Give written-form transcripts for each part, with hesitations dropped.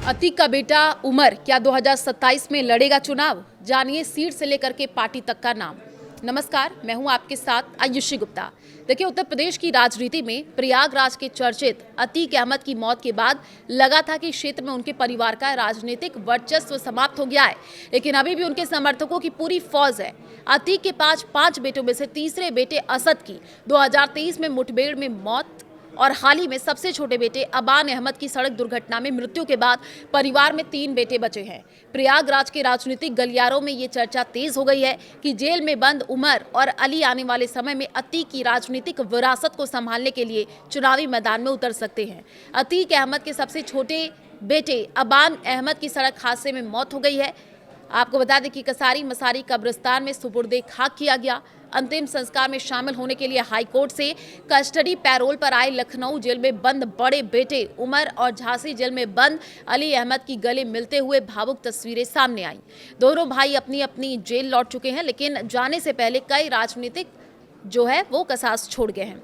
अतीक का बेटा उमर क्या 2027 में लड़ेगा चुनाव? जानिए सीट से लेकर के पार्टी तक का नाम। नमस्कार, मैं हूं आपके साथ आयुषी गुप्ता। देखिए, उत्तर प्रदेश की राजनीति में प्रयागराज के चर्चित अतीक अहमद की मौत के बाद लगा था कि क्षेत्र में उनके परिवार का राजनीतिक वर्चस्व समाप्त हो गया है, लेकिन अभी भी उनके समर्थकों की पूरी फौज है। अतीक के पांच बेटों में से तीसरे बेटे असद की 2023 में मुठभेड़ में मौत और हाल ही में सबसे छोटे बेटे अबान अहमद की सड़क दुर्घटना में मृत्यु के बाद परिवार में 3 बेटे बचे हैं। प्रयागराज के राजनीतिक गलियारों में ये चर्चा तेज हो गई है कि जेल में बंद उमर और अली आने वाले समय में अतीक की राजनीतिक विरासत को संभालने के लिए चुनावी मैदान में उतर सकते हैं। अतीक अहमद के सबसे छोटे बेटे अबान अहमद की सड़क हादसे में मौत हो गई है। आपको बता दें कि कसारी मसारी कब्रिस्तान में सुपुर्दे खाक किया गया। अंतिम संस्कार में शामिल होने के लिए हाईकोर्ट से कस्टडी पैरोल पर आए लखनऊ जेल में बंद बड़े बेटे उमर और झांसी जेल में बंद अली अहमद की गले मिलते हुए भावुक तस्वीरें सामने आई। दोनों भाई अपनी अपनी जेल लौट चुके हैं, लेकिन जाने से पहले कई राजनीतिक वो कसास छोड़ गए हैं।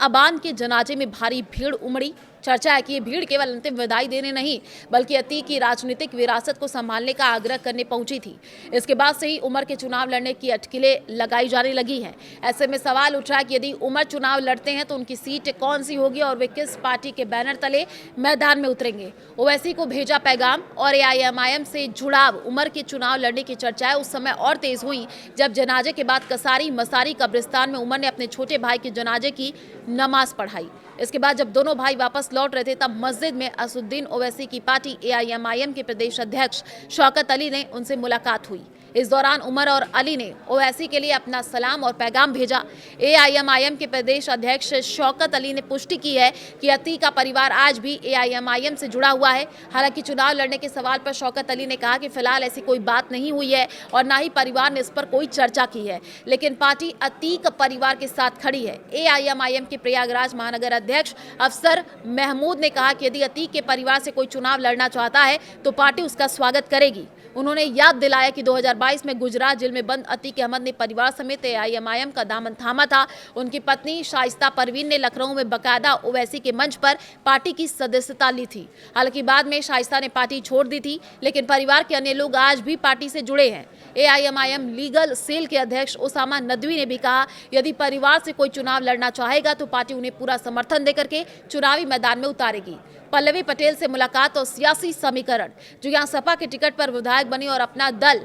अबान के जनाजे में भारी भीड़ उमड़ी। चर्चा है कि ये भीड़ केवल अंतिम विदाई देने नहीं बल्कि अतीक की राजनीतिक विरासत को संभालने का आग्रह करने पहुंची थी। इसके बाद से ही उमर के चुनाव लड़ने की अटकलें लगाई जाने लगी हैं। ऐसे में सवाल उठ रहा है कि यदि उमर चुनाव लड़ते हैं तो उनकी सीट कौन सी होगी और वे किस पार्टी के बैनर तले मैदान में उतरेंगे। ओवैसी को भेजा पैगाम और एआईएमआईएम से जुड़ाव उमर के चुनाव लड़ने की चर्चाएं उस समय और तेज हुई जब जनाजे के बाद कसारी मसारी कब्रिस्तान में उमर ने अपने छोटे भाई के जनाजे की नमाज पढ़ाई। इसके बाद जब दोनों भाई वापस लौट रहे थे तब मस्जिद में असुद्दीन ओवैसी की पार्टी एआईएमआईएम के प्रदेश अध्यक्ष शौकत अली ने उनसे मुलाकात हुई। इस दौरान उमर और अली ने ओवैसी के लिए अपना सलाम और पैगाम भेजा। एआईएमआईएम के प्रदेश अध्यक्ष शौकत अली ने पुष्टि की है कि अतीक का परिवार आज भी एआईएमआईएम से जुड़ा हुआ है। हालांकि चुनाव लड़ने के सवाल पर शौकत अली ने कहा कि फिलहाल ऐसी कोई बात नहीं हुई है और न ही परिवार ने इस पर कोई चर्चा की है, लेकिन पार्टी अतीक परिवार के साथ खड़ी है। एआईएमआईएम के प्रयागराज महानगर अध्यक्ष अफसर महमूद ने कहा कि यदि अतीक के परिवार से कोई चुनाव लड़ना चाहता है तो पार्टी उसका स्वागत करेगी। उन्होंने याद दिलाया कि 2022 में गुजरात जेल में बंद अतीक अहमद ने परिवार समेत एआईएमआईएम का दामन थामा था। उनकी पत्नी शाइस्ता परवीन ने लखनऊ में बकायदा ओवैसी के मंच पर पार्टी की सदस्यता ली थी। हालांकि बाद में शाइस्ता ने पार्टी छोड़ दी थी, लेकिन परिवार के अन्य लोग आज भी पार्टी से जुड़े हैं। एआईएमआईएम लीगल सेल के अध्यक्ष उसामा नदवी ने भी कहा, यदि परिवार से कोई चुनाव लड़ना चाहेगा तो पार्टी उन्हें पूरा समर्थन देकर के चुनावी मैदान में उतारेगी। पल्लवी पटेल से मुलाकात और सियासी समीकरण। जो यहां सपा के टिकट पर विधायक बनी और अपना दल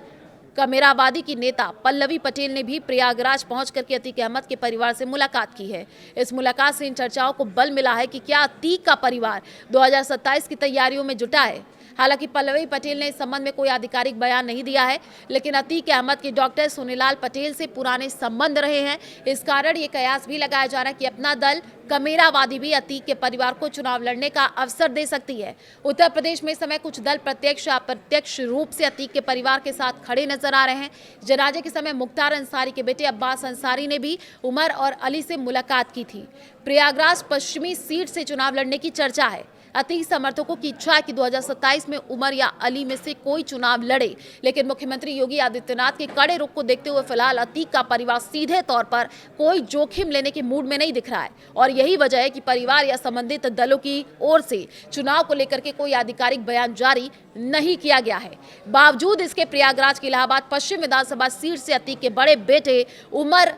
कमेराबादी की नेता पल्लवी पटेल ने भी प्रयागराज पहुंच करके अतीक अहमद के परिवार से मुलाकात की है। इस मुलाकात से इन चर्चाओं को बल मिला है कि क्या अतीक का परिवार 2027 की तैयारियों में जुटा है। हालांकि पल्लवी पटेल ने इस संबंध में कोई आधिकारिक बयान नहीं दिया है, लेकिन अतीक अहमद के डॉक्टर सोनीलाल पटेल से पुराने संबंध रहे हैं। इस कारण ये कयास भी लगाया जा रहा है कि अपना दल कमेरावादी भी अतीक के परिवार को चुनाव लड़ने का अवसर दे सकती है। उत्तर प्रदेश में इस समय कुछ दल प्रत्यक्ष या अप्रत्यक्ष रूप से अतीक के परिवार के साथ खड़े नजर आ रहे हैं। जनाजे के समय मुख्तार अंसारी के बेटे अब्बास अंसारी ने भी उमर और अली से मुलाकात की थी। प्रयागराज पश्चिमी सीट से चुनाव लड़ने की चर्चा है। अतीक समर्थकों की इच्छा है कि 2027 में उमर या अली में से कोई चुनाव लड़े, लेकिन मुख्यमंत्री योगी आदित्यनाथ के कड़े रुख को देखते हुए फिलहाल अतीक का परिवार सीधे तौर पर कोई जोखिम लेने के मूड में नहीं दिख रहा है और यही वजह है कि परिवार या संबंधित दलों की ओर से चुनाव को लेकर के कोई आधिकारिक बयान जारी नहीं किया गया है। बावजूद इसके प्रयागराज की इलाहाबाद पश्चिम विधानसभा सीट से अतीक के बड़े बेटे उमर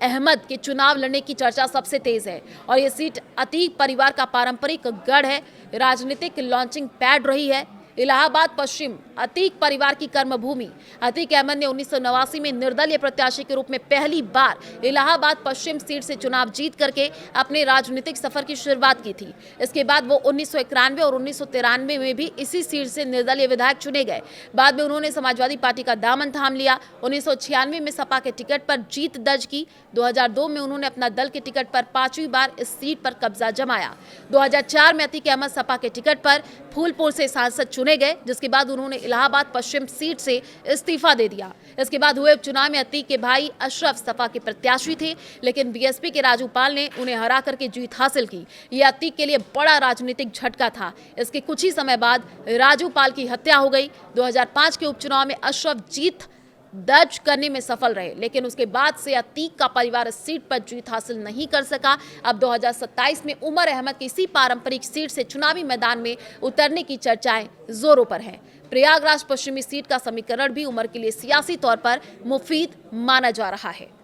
अहमद के चुनाव लड़ने की चर्चा सबसे तेज है और ये सीट अतीक परिवार का पारंपरिक गढ़ है, राजनीतिक लॉन्चिंग पैड रही है। इलाहाबाद पश्चिम अतीक परिवार की कर्मभूमि। अतीक अहमद ने 1989 में निर्दलीय प्रत्याशी के रूप में पहली बार इलाहाबाद पश्चिम सीट से चुनाव जीत करके अपने राजनीतिक सफर की शुरुआत की थी। इसके बाद वो 1991 और 1993 में भी इसी सीट से निर्दलीय विधायक चुने गए। बाद में उन्होंने समाजवादी पार्टी का दामन थाम लिया। 1996 में सपा के टिकट पर जीत दर्ज की। 2002 में उन्होंने अपना दल के टिकट पर 5वीं बार इस सीट पर कब्जा जमाया। 2004 में अतीक अहमद सपा के टिकट पर फूलपुर से सांसद चुने गए, जिसके बाद उन्होंने इलाहाबाद पश्चिम सीट से इस्तीफा दे दिया। इसके बाद हुए उपचुनाव में अतीक के भाई अशरफ सपा के प्रत्याशी थे, लेकिन बीएसपी के राजू पाल ने उन्हें हरा करके जीत हासिल की। यह अतीक के लिए बड़ा राजनीतिक झटका था। इसके कुछ ही समय बाद राजू पाल की हत्या हो गई। 2005 के उपचुनाव में अशरफ जीत दर्ज करने में सफल रहे, लेकिन उसके बाद से अतीक का परिवार इस सीट पर जीत हासिल नहीं कर सका। अब 2027 में उमर अहमद की इसी पारंपरिक सीट से चुनावी मैदान में उतरने की चर्चाएं जोरों पर हैं। प्रयागराज पश्चिमी सीट का समीकरण भी उमर के लिए सियासी तौर पर मुफीद माना जा रहा है।